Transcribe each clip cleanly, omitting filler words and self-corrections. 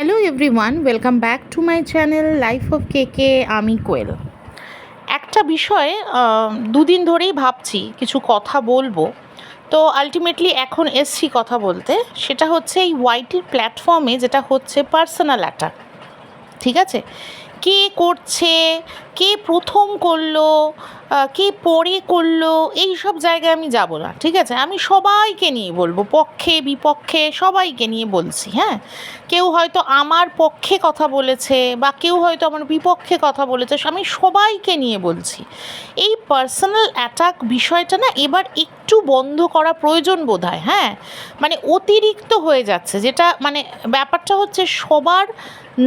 Hello everyone, welcome back to my channel life of কেকে। আমি কোয়েল। একটা বিষয়ে দুদিন ধরেই ভাবছি কিছু কথা বলবো, তো আলটিমেটলি এখন এসছি কথা বলতে। সেটা হচ্ছে এই ওয়াইটির প্ল্যাটফর্মে যেটা হচ্ছে পার্সোনাল অ্যাটাক। ঠিক আছে, কে করছে, কে প্রথম করলো, কে পরে করলো, এই সব জায়গায় আমি যাব না। ঠিক আছে, আমি সবাইকে নিয়ে বলবো, পক্ষে বিপক্ষে সবাইকে নিয়ে বলছি। হ্যাঁ, কেউ হয়তো আমার পক্ষে কথা বলেছে বা কেউ হয়তো আমার বিপক্ষে কথা বলেছে, আমি সবাইকে নিয়ে বলছি। এই পার্সোনাল অ্যাটাক বিষয়টা না এবার একটু বন্ধ করা প্রয়োজন বোধ হয়। হ্যাঁ, মানে অতিরিক্ত হয়ে যাচ্ছে, যেটা মানে ব্যাপারটা হচ্ছে সবার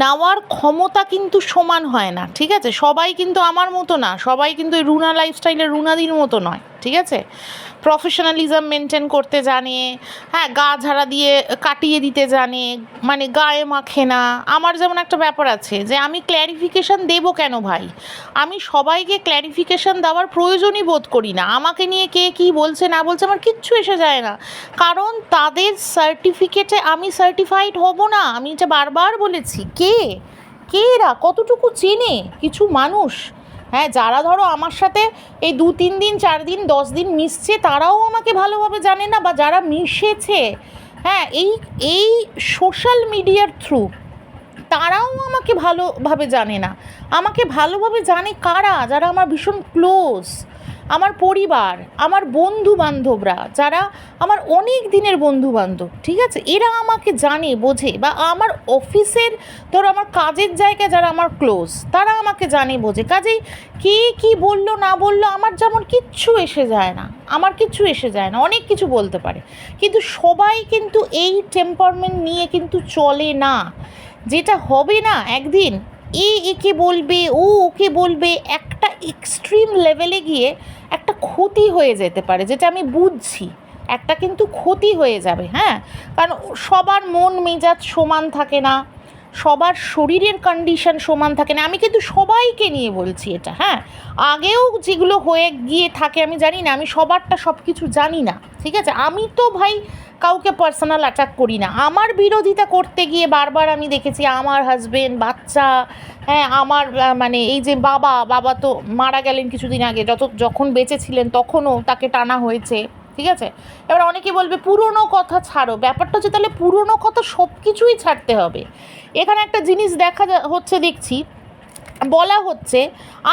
নেওয়ার ক্ষমতা কিন্তু সমান হয় না। ঠিক আছে, সবাই কিন্তু আমার মতো না, সবাই কিন্তু রুনা লাইফস্টাইলের রুনাদির মতো নয়। ঠিক আছে, প্রফেশনালিজম মেনটেন করতে জানে, হ্যাঁ, গা ঝাড়া দিয়ে কাটিয়ে দিতে জানে, মানে গায়ে মাখে না। আমার যেমন একটা ব্যাপার আছে যে আমি ক্ল্যারিফিকেশান দেবো কেন ভাই, আমি সবাইকে ক্ল্যারিফিকেশান দেওয়ার প্রয়োজনই বোধ করি না। আমাকে নিয়ে কে কী বলছে না বলছে আমার কিচ্ছু এসে যায় না, কারণ তাদের সার্টিফিকেটে আমি সার্টিফাইড হব না। আমি এটা বারবার বলেছি। কে এরা কতটুকু চেনে কিছু মানুষ? হ্যাঁ, যারা ধরো আমার সাথে এই 2-3 দিন 4 দিন 10 দিন মিশছে তারাও আমাকে ভালোভাবে জানে না, বা যারা মিশেছে হ্যাঁ এই এই সোশ্যাল মিডিয়ার থ্রু, তারাও আমাকে ভালোভাবে জানে না। আমাকে ভালোভাবে জানে কারা? যারা আমার ভীষণ ক্লোজ, আমার পরিবার, আমার বন্ধু বান্ধবরা, যারা আমার অনেক দিনের বন্ধু বান্ধব। ঠিক আছে, এরা আমাকে জানে, বোঝে, বা আমার অফিসের ধরো আমার কাজের জায়গায় যারা আমার ক্লোজ, তারা আমাকে জানে, বোঝে। কাজেই কে কী বললো না বললো আমার যেমন কিচ্ছু এসে যায় না, আমার কিচ্ছু এসে যায় না। অনেক কিছু বলতে পারে, কিন্তু সবাই কিন্তু এই টেম্পারমেন্ট নিয়ে কিন্তু চলে না। যেটা হবে না একদিন, একে বলবে, ওকে বলবে, একটা এক্সট্রিম লেভেলে গিয়ে একটা ক্ষতি হয়ে যেতে পারে, যেটা আমি বুঝছি। একটা কিন্তু ক্ষতি হয়ে যাবে। হ্যাঁ, কারণ সবার মন মেজাজ সমান থাকে না, সবার শরীরের কন্ডিশন সমান থাকে না। আমি কিন্তু সবাইকে নিয়ে বলছি এটা। হ্যাঁ, আগেও যেগুলো হয়ে গিয়ে থাকে আমি জানি না, আমি সবারটা সব কিছু জানি না। ঠিক আছে, আমি তো ভাই কাউকে পার্সোনাল অ্যাটাক করি না। আমার বিরোধিতা করতে গিয়ে বারবার আমি দেখেছি আমার হাজবেন্ড, বাচ্চা, হ্যাঁ, আমার মানে এই যে বাবা তো মারা গেলেন কিছুদিন আগে, যখন বেঁচে ছিলেন তখনও তাকে টানা হয়েছে। ঠিক আছে, এবার অনেকে বলবে পুরনো কথা ছাড়ো। ব্যাপারটা হচ্ছে তাহলে পুরনো কথা সব কিছুই ছাড়তে হবে। এখানে একটা জিনিস হচ্ছে, দেখছি বলা হচ্ছে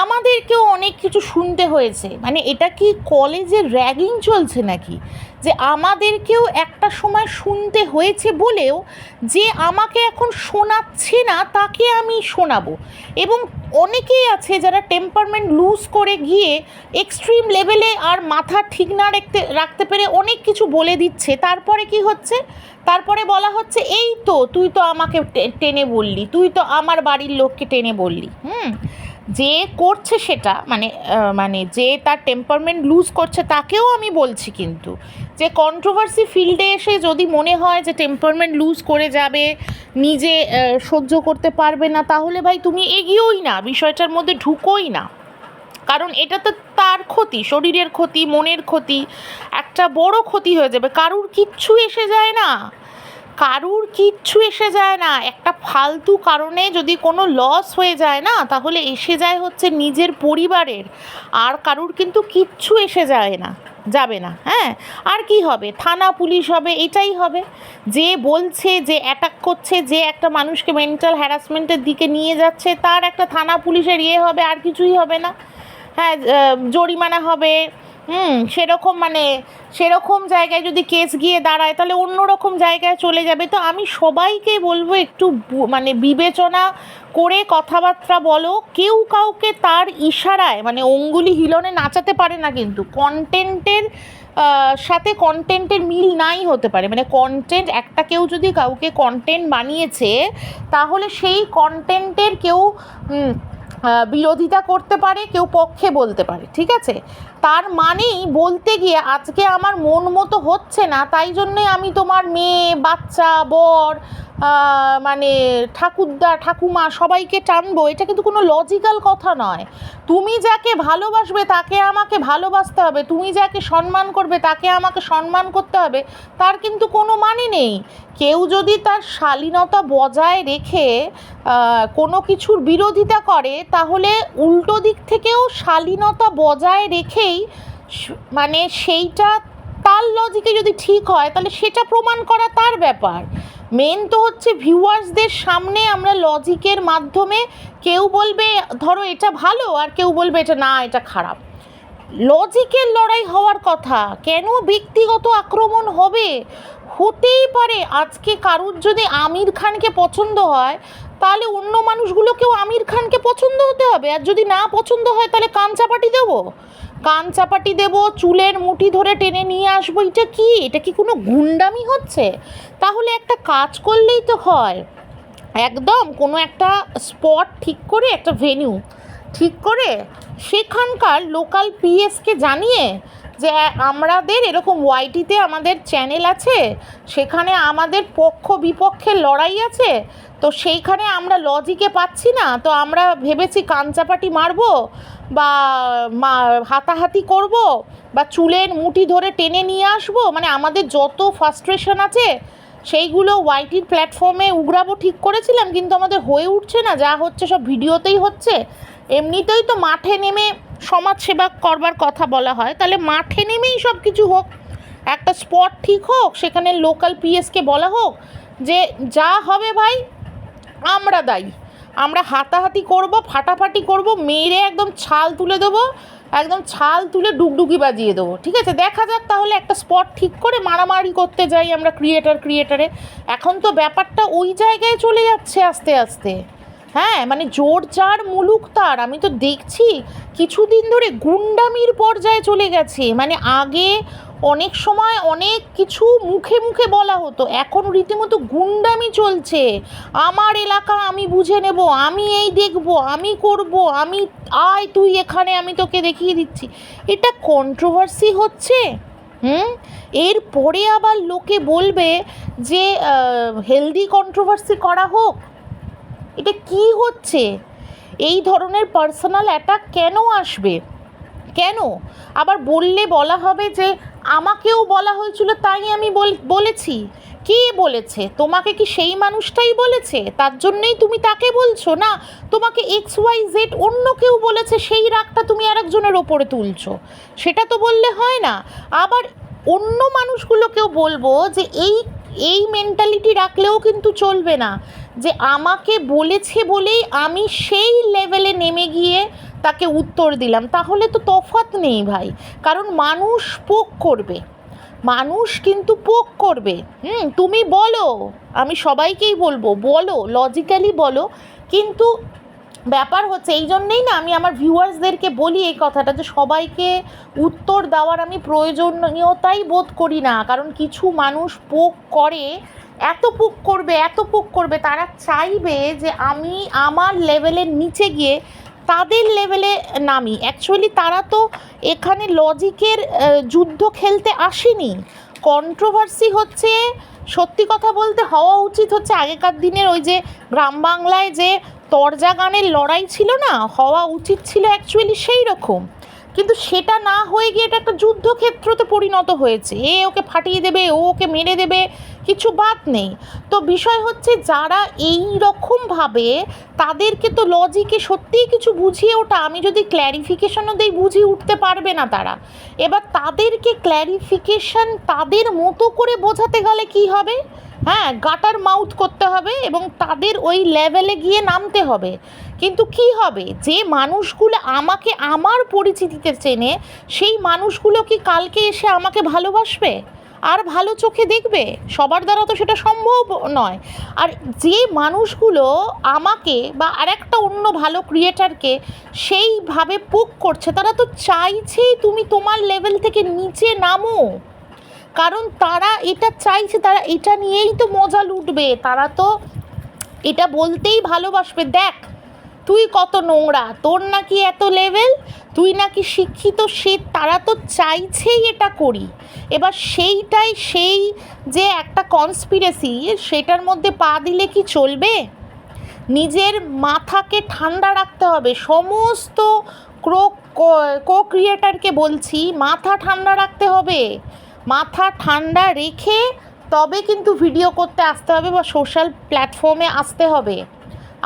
আমাদেরকেও অনেক কিছু শুনতে হয়েছে। মানে এটা কি কলেজে র্যাগিং চলছে নাকি, যে আমাদেরকেও একটা সময় শুনতে হয়েছে বলেও যে আমাকে এখন শোনাচ্ছে না তাকে আমি শোনাবো? এবং অনেকেই আছে যারা টেম্পারমেন্ট লুজ করে গিয়ে এক্সট্রিম লেভেলে আর মাথা ঠিক না রাখতে পেরে অনেক কিছু বলে দিচ্ছে। তারপরে কি হচ্ছে, তারপরে বলা হচ্ছে এই তো তুই তো আমাকে টেনে বললি, তুই তো আমার বাড়ির লোককে টেনে বললি। যে করছে সেটা মানে যে তার টেম্পারমেন্ট লুজ করছে তাকেও আমি বলছি, কিন্তু যে কন্ট্রোভার্সি ফিল্ডে এসে যদি মনে হয় যে টেম্পারমেন্ট লুজ করে যাবে, নিজে সহ্য করতে পারবে না, তাহলে ভাই তুমি এগিয়েই না, বিষয়টার মধ্যে ঢুকোই না। কারণ এটা তো তার ক্ষতি, শরীরের ক্ষতি, মনের ক্ষতি, একটা বড় ক্ষতি হয়ে যাবে। কারুর কিচ্ছু এসে যায় না, কারুর কিচ্ছু এসে যায় না। একটা ফালতু কারণে যদি কোনো লস হয়ে যায় না, তাহলে এসে যায় হচ্ছে নিজের পরিবারের, আর কারুর কিন্তু কিচ্ছু এসে যায় না, যাবে না। হ্যাঁ, আর কি হবে? থানা পুলিশ হবে, এটাই হবে। যে বলছে, যে অ্যাটাক করছে, যে একটা মানুষকে মেন্টাল হ্যারাসমেন্টের দিকে নিয়ে যাচ্ছে, তার একটা থানা পুলিশের হবে, আর কিছুই হবে না। হ্যাঁ, জরিমানা হবে। সেরকম জায়গায় যদি কেস গিয়ে দাঁড়ায় তাহলে অন্য রকম জায়গায় চলে যাবে। তো আমি সবাইকে বলবো একটু বিবেচনা করে কথাবার্তা বলো। কেউ কাউকে তার ইশারায় মানে অঙ্গুলি হিলনে নাচাতে পারে না, কিন্তু কন্টেন্টের সাথে কন্টেন্টের মিল নাই হতে পারে। মানে কন্টেন্ট একটা, কেউ যদি কাউকে কন্টেন্ট বানিয়েছে তাহলে সেই কন্টেন্টের কেউ বিরোধিতা করতে পারে, কেউ পক্ষে বলতে পারে। ঠিক আছে, তার মানেই বলতে গিয়ে আজকে আমার মন মতো হচ্ছে না, তাই জন্যে আমি তোমার মেয়ে, বাচ্চা, বর, মানে ঠাকুরদা ঠাকুমা সবাইকে টানবো, এটা কিন্তু কোনো লজিক্যাল কথা নয়। তুমি যাকে ভালোবাসবে তাকে আমাকে ভালোবাসতে হবে, তুমি যাকে সম্মান করবে তাকে আমাকে সম্মান করতে হবে, তার কিন্তু কোনো মানে নেই। কেউ যদি তার শালীনতা বজায় রেখে কোনো কিছুর বিরোধিতা করে, তাহলে উল্টো দিক থেকেও শালীনতা বজায় রেখেই মানে সেইটা তার লজিকে যদি ঠিক হয় তাহলে সেটা প্রমাণ করা তার ব্যাপার। মেন তো হচ্ছে ভিউয়ার্সদের সামনে আমরা লজিকের মাধ্যমে, কেউ বলবে ধরো এটা ভালো আর কেউ বলবে এটা না, এটা খারাপ। লজিকের লড়াই হওয়ার কথা, কেন ব্যক্তিগত আক্রমণ হবে? হতেই পারে আজকে কারুর যদি আমির খানকে পছন্দ হয়, তাহলে অন্য মানুষগুলোকেও আমির খানকে পছন্দ হতে হবে, আর যদি না পছন্দ হয় তাহলে কান চাপাটি দেবো, কান চাপাটি দেবো, চুলের মুঠি ধরে টেনে নিয়ে আসবো। এটা কি কোনো গুন্ডামি হচ্ছে? তাহলে একটা কাজ করলেই তো হয়, একদম কোনো একটা স্পট ঠিক করে, একটা ভেন্যু ঠিক করে সেখানকার লোকাল পিএসকে জানিয়ে যে আমাদের এরকম ওয়াইটিতে আমাদের চ্যানেল আছে, সেখানে আমাদের পক্ষ বিপক্ষের লড়াই আছে, তো সেইখানে আমরা লজিকে পাচ্ছি না, তো আমরা ভেবেছি কানচাপাটি মারবো বা হাতাহাতি করব বা চুলের মুঠি ধরে টেনে নিয়ে আসবো, মানে আমাদের যত ফ্রাস্ট্রেশন আছে সেইগুলো ওয়াইটির প্ল্যাটফর্মে উগরাবো ঠিক করেছিলাম, কিন্তু আমাদের হয়ে উঠছে না। যা হচ্ছে সব ভিডিওতেই হচ্ছে। এমনিতেই তো মাঠে নেমে সমাজসেবা করবার কথা বলা হয়, তাহলে মাঠে নেমেই সব কিছু হোক, একটা স্পট ঠিক হোক, সেখানে লোকাল পিএসকে বলা হোক যে যা হবে ভাই আমরা দায়ী, আমরা হাতাহাতি করব, ফাটাফাটি করব, মেরে একদম ছাল তুলে দেবো, একদম ছাল তুলে ডুগডুগি বাজিয়ে দেবো। ঠিক আছে, দেখা যাক তাহলে একটা স্পট ঠিক করে মারামারি করতে যাই আমরা ক্রিয়েটারে। এখন তো ব্যাপারটা ওই জায়গায় চলে যাচ্ছে আস্তে আস্তে। হ্যাঁ, মানে জোর যার মুলুক তার। আমি তো দেখছি কিছুদিন ধরে গুন্ডামির পর্যায়ে চলে গেছে। মানে আগে অনেক সময় অনেক কিছু মুখে মুখে বলা হতো, এখন রীতিমতো গুন্ডামি চলছে। আমার এলাকা আমি বুঝে নেব, আমি এই দেখব, আমি করব, আমি আয় তুই এখানে, আমি তোকে দেখিয়ে দিচ্ছি। এটা কন্ট্রোভার্সি হচ্ছে। এরপরে আবার লোকে বলবে যে হেলদি কন্ট্রোভার্সি করা হোক। এটা কি হচ্ছে? এই ধরনের পার্সোনাল অ্যাটাক কেন আসবে? কেন আবার বলা হবে যে আমাকেও বলা হয়েছিল তাই আমি বলেছি? কে বলেছে? তোমাকে কি সেই মানুষটাই বলেছে তার জন্যই তুমি তাকে বলছো? না, তোমাকে XYZ অন্য কেউ বলেছে, সেই রাগটা তুমি আরেকজনের ওপরে তুলছো? সেটা তো বললে হয় না। আবার অন্য মানুষগুলোকেও বলবো যে এই মেন্টালিটি রাখলেও কিন্তু চলবে না যে আমাকে বলেছে বলেই আমি সেই লেভেলে নেমে গিয়ে তাকে উত্তর দিলাম। তাহলে তো তফাৎ নেই ভাই, কারণ মানুষ পোক করবে, মানুষ কিন্তু পোক করবে। তুমি বলো, আমি সবাইকেই বলো লজিক্যালি বলো, কিন্তু ব্যাপার হচ্ছে এই জন্যেই না আমি আমার ভিউয়ার্সদেরকে বলি এই কথাটা, যে সবাইকে উত্তর দেওয়ার আমি প্রয়োজনীয়তাই বোধ করি না। কারণ কিছু মানুষ পোক করে, এত পোক করবে, তারা চাইবে যে আমি আমার লেভেলের নিচে গিয়ে তাদের লেভেলে নামি। অ্যাকচুয়ালি তারা তো এখানে লজিকের যুদ্ধ খেলতে আসেনি। কন্ট্রোভার্সি হচ্ছে, সত্যি কথা বলতে হওয়া উচিত হচ্ছে আগেকার দিনের ওই যে গ্রাম বাংলায় যে তরজা গানের লড়াই ছিল না, হওয়া উচিত ছিল অ্যাকচুয়ালি সেই রকম। কিন্তু সেটা না হয়ে গিয়ে এটা একটা যুদ্ধক্ষেত্রতে পরিণত হয়েছে। ওকে ফাটিয়ে দেবে, ওকে মেরে দেবে, কিছু বাদ নেই। তো বিষয় হচ্ছে যারা এই রকমভাবে, তাদেরকে তো লজিকে সত্যিই কিছু বুঝিয়ে ওঠা, আমি যদি ক্ল্যারিফিকেশনও দিই বুঝিয়ে উঠতে পারবে না তারা। এবার তাদেরকে ক্ল্যারিফিকেশন তাদের মতো করে বোঝাতে গেলে কি হবে? গাটার মাউথ করতে হবে এবং তাদের ওই লেভেলে গিয়ে নামতে হবে। কিন্তু কি হবে, যে মানুষগুলো আমাকে আমার পরিচিতিতে চেনে, সেই মানুষগুলো কি কালকে এসে আমাকে ভালোবাসবে আর ভালো চোখে দেখবে? সবার দ্বারা তো সেটা সম্ভব নয়। আর যে মানুষগুলো আমাকে বা আরেকটা অন্য ভালো ক্রিয়েটারকে সেইভাবে পোক করছে, তারা তো চাইছেই তুমি তোমার লেভেল থেকে নিচে নামো। কারণ তারা এটা চাইছে, তারা এটা নিয়েই তো মজা লুটবে, তারা তো এটা বলতেই ভালোবাসবে, দেখ তুই কত নোংরা, তোর নাকি এত লেভেল, তুই নাকি শিক্ষিত, তারা তো চাইছেই এটা করি। এবার সেইটাই সেই যে একটা কনস্পিরেসি, সেটার মধ্যে পা দিলে কি চলবে? নিজের মাথাকে ঠান্ডা রাখতে হবে। সমস্ত কো ক্রিয়েটারকে বলছি, মাথা ঠান্ডা রাখতে হবে। মাথা ঠান্ডা রেখে তবে কিন্তু ভিডিও করতে আসতে হবে বা সোশ্যাল প্ল্যাটফর্মে আসতে হবে,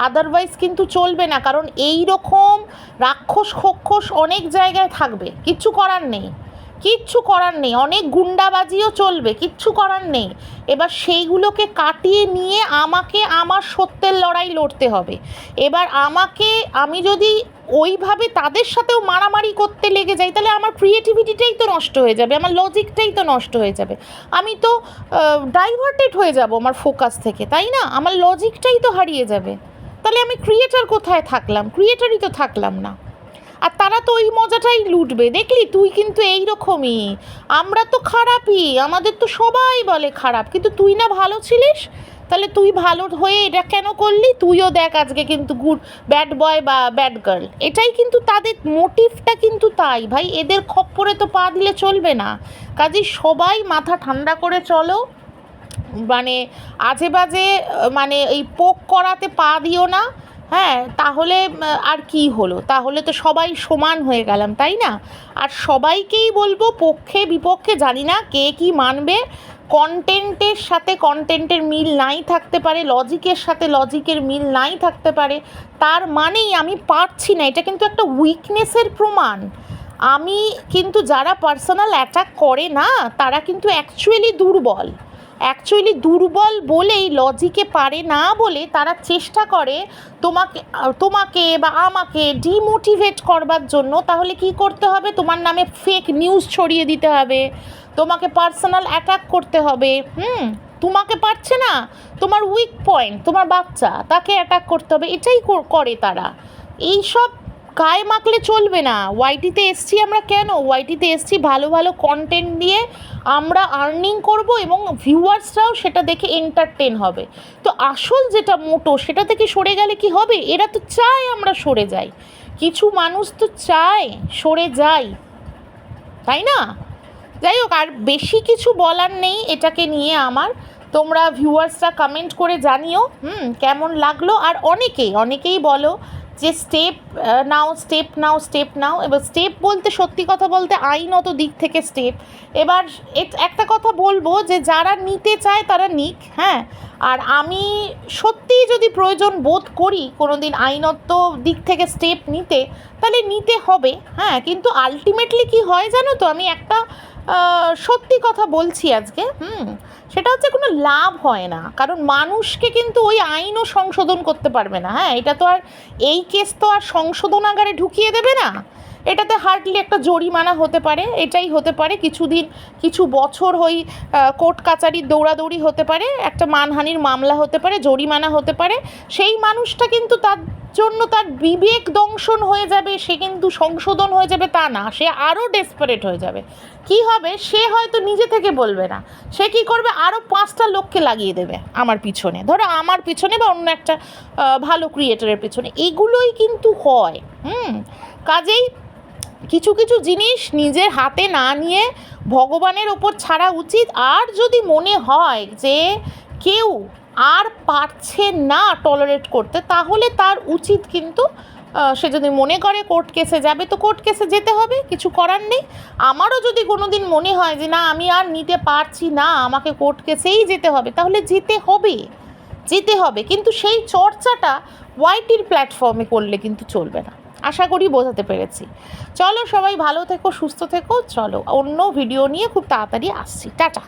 আদারওয়াইজ কিন্তু চলবে না। কারণ এই রকম রাক্ষস খক্ষস অনেক জায়গায় থাকবে, কিচ্ছু করার নেই, কিচ্ছু করার নেই। অনেক গুন্ডাবাজিও চলবে, কিচ্ছু করার নেই। এবার সেইগুলোকে কাটিয়ে নিয়ে আমাকে আমার সত্যের লড়াই লড়তে হবে। এবার আমি যদি ওইভাবে তাদের সাথেও মারামারি করতে লেগে যাই, তাহলে আমার ক্রিয়েটিভিটিটাই তো নষ্ট হয়ে যাবে, আমার লজিকটাই তো নষ্ট হয়ে যাবে। আমি তো ডাইভার্টেড হয়ে যাব আমার ফোকাস থেকে, তাই না? আমার লজিকটাই তো হারিয়ে যাবে। তাহলে আমি ক্রিয়েটার কোথায় থাকলাম? ক্রিয়েটারই তো থাকলাম না। আর তারা তো ওই মজাটাই লুটবে। দেখলি তুই কিন্তু এইরকমই, আমরা তো খারাপই, আমাদের তো সবাই বলে খারাপ, কিন্তু তুই না ভালো ছিলিস, তাহলে তুই ভালো হয়ে এটা কেন করলি? তুইও দেখ আজকে কিন্তু গুড ব্যাড বয় বা ব্যাড গার্ল। এটাই কিন্তু তাদের মোটিভটা কিন্তু তাই ভাই। এদের খপ্পরে তো পা দিলে চলবে না। কাজেই সবাই মাথা ঠান্ডা করে চলো, মানে আজে বাজে মানে এই পোক করাতে পা দিও না। হ্যাঁ, তাহলে আর কি হলো? তাহলে তো সবাই সমান হয়ে গেলাম, তাই না? আর সবাইকেই বলবো, পক্ষে বিপক্ষে জানি না কে কি মানবে, কন্টেন্টের সাথে কন্টেন্টের মিল নাই থাকতে পারে, লজিকের সাথে লজিকের মিল নাই থাকতে পারে, তার মানেই আমি পারছি না, এটা কিন্তু একটা উইকনেসের প্রমাণ। আমি কিন্তু যারা পার্সোনাল অ্যাটাক করে না, তারা কিন্তু অ্যাকচুয়ালি দুর্বল বলেই, লজিকে পারে না বলে তারা চেষ্টা করে তোমাকে বা আমাকে ডিমোটিভেট করবার জন্য। তাহলে কি করতে হবে? তোমার নামে ফেক নিউজ ছড়িয়ে দিতে হবে, তোমাকে পার্সোনাল অ্যাটাক করতে হবে। তোমাকে পারছে না, তোমার উইক পয়েন্ট, তোমার বাচ্চা, তাকে অ্যাটাক করতে হবে। এটাই করে তারা। এইসব গায়ে মাখলে চলবে না। ওয়াইটিতে এসছি আমরা কেন? ওয়াইটিতে এসছি ভালো ভালো কন্টেন্ট দিয়ে আমরা আর্নিং করব এবং ভিউয়ার্সরাও সেটা দেখে এন্টারটেন হবে। তো আসল যেটা মোটো, সেটা থেকে সরে গেলে কি হবে? এরা তো চায় আমরা সরে যাই, কিছু মানুষ তো চায় সরে যাই, তাই না? যাই হোক, আর বেশি কিছু বলার নেই এটাকে নিয়ে আমার। তোমরা ভিউয়ার্সরা কমেন্ট করে জানিও কেমন লাগলো। আর অনেকেই বলো যে স্টেপ নাও। এবার স্টেপ বলতে, সত্যি কথা বলতে, আইনত দিক থেকে স্টেপ। এবার একটা কথা বলবো যে যারা নিতে চায় তারা নিক, হ্যাঁ। আর আমি সত্যিই যদি প্রয়োজন বোধ করি কোনো দিন আইনত দিক থেকে স্টেপ নিতে, তাহলে নিতে হবে, হ্যাঁ। কিন্তু আলটিমেটলি কি হয় জানো তো, আমি একটা সত্যি কথা বলছি আজকে, সেটা হচ্ছে কোনো লাভ হয় না। কারণ মানুষকে কিন্তু ওই আইনও সংশোধন করতে পারবে না, হ্যাঁ। এটা তো আর, এই কেস তো আর সংশোধনাগারে ঢুকিয়ে দেবে না। এটাতে হার্ডলি একটা জরিমানা হতে পারে, এটাই হতে পারে, কিছু বছর কোর্ট কাচারির দৌড়াদৌড়ি হতে পারে, একটা মানহানির মামলা হতে পারে, জরিমানা হতে পারে। সেই মানুষটা কিন্তু তার জন্য তার বিবেক দংশন হয়ে যাবে, সে কিন্তু সংশোধন হয়ে যাবে তা না, সে আরও ডেসপারেট হয়ে যাবে। কি হবে? সে হয়তো নিজে থেকে বলবে না, সে কি করবে? আরও 5টা লোককে লাগিয়ে দেবে আমার পিছনে, ধরো আমার পিছনে বা অন্য একটা ভালো ক্রিয়েটারের পিছনে। এগুলোই কিন্তু হয়। কাজেই কিছু জিনিস নিজের হাতে না নিয়ে ভগবানের ওপর ছাড়া উচিত। আর যদি মনে হয় যে কেউ আর পারছে না টলারেট করতে, তাহলে তার উচিত কিন্তু, সে যদি মনে করে কোর্ট কেসে যাবে, তো কোর্ট কেসে যেতে হবে, কিছু করার নেই। আমারও যদি কোনো দিন মনে হয় যে না, আমি আর নিতে পারছি না, আমাকে কোর্ট কেসেই যেতে হবে, তাহলে যেতে হবে। কিন্তু সেই চর্চাটা ওয়াইটির প্ল্যাটফর্মে করলে কিন্তু চলবে না। আশা করি বোঝাতে পেরেছি। চলো সবাই ভালো থেকো, সুস্থ থেকো। চলো অন্য ভিডিও নিয়ে খুব তাড়াতাড়ি আসছি। টাটা।